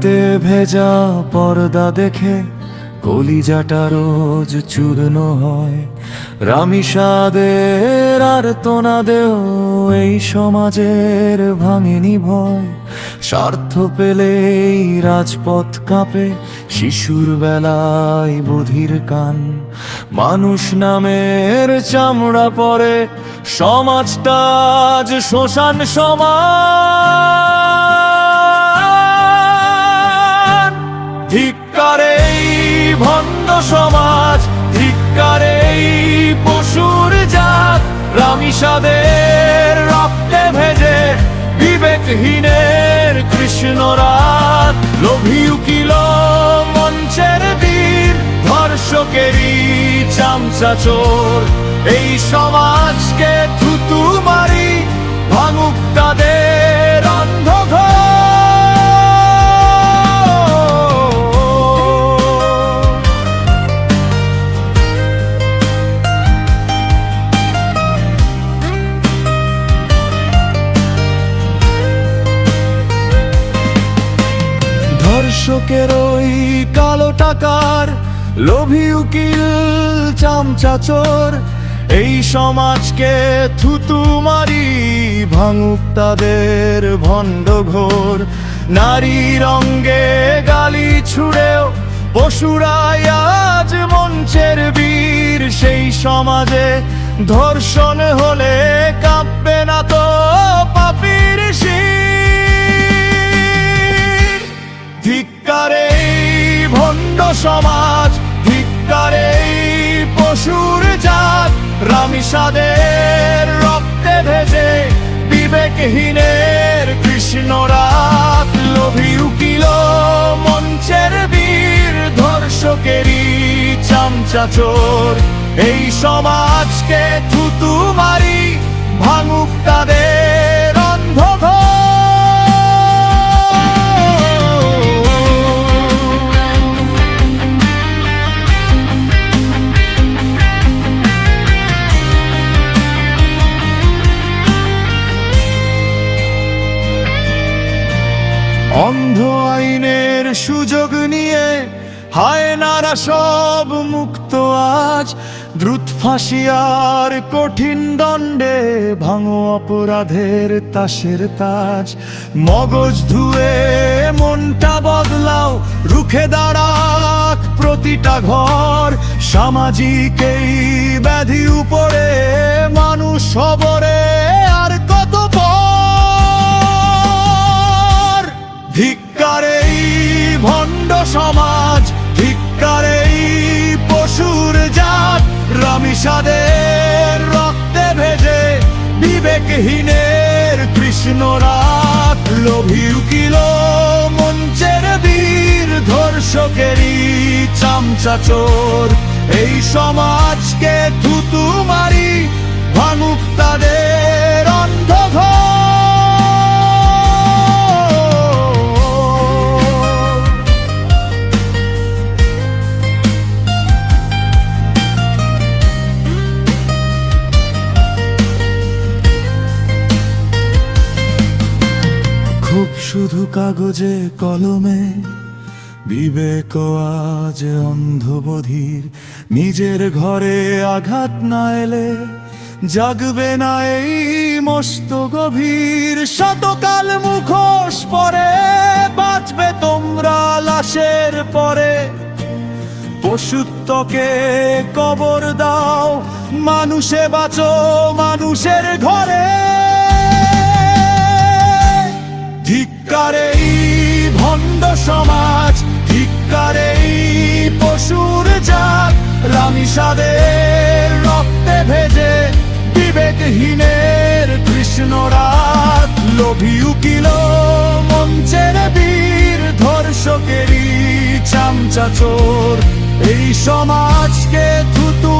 রক্তে ভেজা পর্দা দেখে কলিজাটা রোজ চূর্ণ হয়। রামিসাদের আর তোনাদেও এই সমাজের ভাঙেনি ভয়। স্বার্থ পেলেই রাজপথ কাঁপে, শিশুর বেলায় বধির কান। মানুষ নামের চামড়া পরে সমাজটা আজ শ্মশান সমান। ধিক্কারে এই ভণ্ড সমাজ, ধিক্কারে এই পশুর জাত। রামিসাদের রক্তে ভেজে বিবেকহীনের কৃষ্ণ রাত। লোভী উকিল মঞ্চের বীর, ধর্ষকেরই চামচা চোর। এই সমাজকে থুতু মারি, ভাঙুক তাদের অন্ধঘর। ধর্ষকের ওই কালো টাকার লোভী উকিল চামচা চোর। এই সমাজকে থুতু মারি, ভাঙুক তাদের ভণ্ড ঘোর। নারীর অঙ্গে গালি ছুড়েও পশুরাই আজ মঞ্চের বীর। সেই সমাজে ধর্ষণ হলে কাঁপবে না তো পাপীর শির। ধিক্কারে এই ভণ্ড সমাজ, ধিক্কারে এই পশুর জাত। রামিসাদের রক্তে ভেজে বিবেকহীনের কৃষ্ণ রাত। লোভী উকিল মঞ্চের বীর, ধর্ষকেরই চামচা চোর। এই সমাজকে থুতু মারি, ভাঙুক তাদের অন্ধঘর। অন্ধ আইনের সুযোগ নিয়ে হায়নারা সব মুক্ত আজ। দ্রুত ফাঁসি আর কঠিন দণ্ডে ভাঙো অপরাধের তাসের তাজ। মগজ ধুয়ে মনটা বদলাও, রুখে দাঁড়াক প্রতিটা ঘর। সামাজিক এই ব্যাধি উপরে মানুষ সবরে আর কত পর। ধিক্কারে এই ভণ্ড সমাজ, ধিক্কারে এই পশুর জাত। রামিসাদের রক্তে ভেজে বিবেকহীনের কৃষ্ণ রাত। লোভী উকিল মঞ্চের বীর, ধর্ষকেরই চামচা চোর। এই সমাজকে থুতু মারি, ভাঙুক তাদের অন্ধঘর। খুব শুধু কাগজে কলমে, বিবেক আজ অন্ধবধির। নিজের ঘরে আঘাত না এলে জাগবে না এই মস্ত গভীর। শতকাল মুখোশ পরে বাঁচবে তোমরা লাশের পরে। পশুত্বকে কবর দাও, মানুষে বাঁচো মানুষের ঘরে। ধিক্কারে এই ভণ্ড সমাজ, ধিক্কারে এই পশুর জাত। রামিসাদের রক্তে ভেজে বিবেকহীনের কৃষ্ণ রাত। লোভী উকিল মঞ্চের বীর, ধর্ষকেরই চামচা চোর। এই সমাজকে থুতু